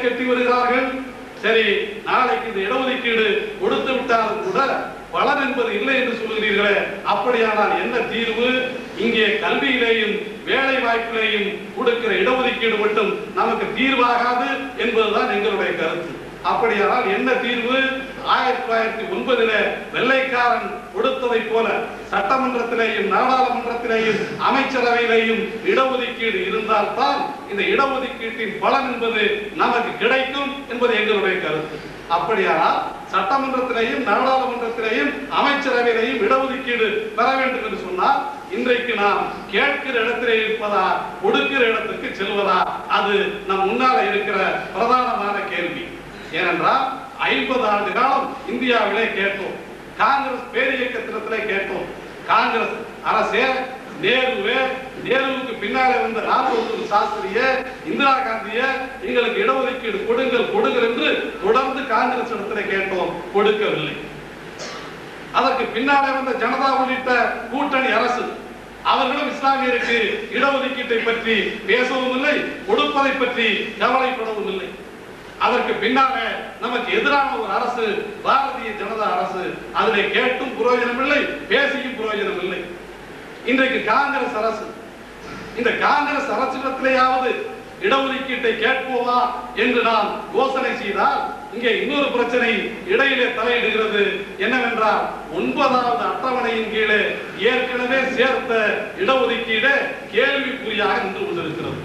கட்டி வருகிறார்கள். சரி, நாளைக்கு இந்த இடஒதுக்கீடு கொடுத்து விட்டாலும் கூட பலன் என்பது இல்லை என்று சொல்கிறீர்களே, அப்படியானால் என்ன தீர்வு? இங்கே கல்வியிலேயும் வேலை வாய்ப்பிலேயும் கொடுக்கிற இடஒதுக்கீடு மட்டும் நமக்கு தீர்வாகாது என்பதுதான் எங்களுடைய கருத்து. அப்படியானால் என்ன தீர்வு? 1909 வெள்ளைக்காரன் கொடுத்ததை போல சட்டமன்றத்திலேயும் நாடாளுமன்றத்திலேயும் அமைச்சரவையிலேயும் இடஒதுக்கீடு இருந்தால்தான் இந்த இடஒதுக்கீட்டின் பலன் என்பது நமக்கு கிடைக்கும் என்பது எங்களுடைய கருத்து. அப்படியானால் சட்டமன்றத்திலேயும் நாடாளுமன்றத்திலேயும் அமைச்சரவையிலேயும் இடஒதுக்கீடு பெற வேண்டும் என்று சொன்னால் இன்றைக்கு நாம் கேட்கிற இடத்திலே இருப்பதா, கொடுக்கிற இடத்துக்கு செல்வதா? அது நம் முன்னால இருக்கிற பிரதானமான கேள்வி. ஏனென்றால் 50 ஆண்டு காலம் இந்தியாவிலே கேட்டோம், காங்கிரஸ் பேரியக்கத்திலே கேட்டோம். காங்கிரஸ் அரசே, நேருவுக்கு பின்னாலே வந்த ராமபுத்திர சாஸ்திரிய, இந்திரா காந்திய எங்களுக்கு இடஒதுக்கீடு கொடுங்கள் என்று தொடர்ந்து காங்கிரஸ் இடத்திலே கேட்டோம், கொடுக்கவில்லை. அதற்கு பின்னாலே வந்த ஜனதா உள்ளிட்ட கூட்டணி அரசு, அவர்களும் இஸ்லாமியருக்கு இடஒதுக்கீட்டை பற்றி பேசவும் இல்லை, கொடுப்பதை பற்றி கவலைப்படவும் இல்லை. அதற்கு பின்னாலே நமக்கு எதிரான ஒரு அரசு பாரதிய ஜனதா அரசு, அதிலே கேட்டும் பிரயோஜனம் இல்லை, பேசியும் பிரயோஜனம் இல்லை. இன்றைக்கு காங்கிரஸ் அரசு, இந்த காங்கிரஸ் அரசிடத்திலேயாவது இடஒதுக்கீட்டை கேட்போமா என்று நாம் யோசனை செய்தால் இங்கே இன்னொரு பிரச்சனை இடையிலே தலையிடுகிறது. என்னவென்றால் 9வது அட்டவணையின் கீழே ஏற்கனவே சேர்த்த இடஒதுக்கீடு கேள்விக்குறியாக நின்று கொண்டிருக்கிறது.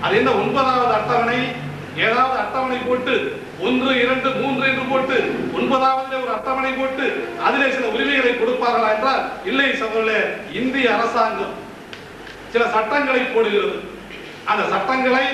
அது என்ன 9வது அட்டவணை? ஏதாவது அட்டவணை போட்டு 1, 2, 3 என்று போட்டு 9வது ஒரு அட்டவணை போட்டு அதிலே சில உரிமைகளை கொடுப்பார்களா என்றால் இல்லை சகோதரர்களே. இந்திய அரசாங்கம் சில சட்டங்களை போடுகிறது. அந்த சட்டங்களை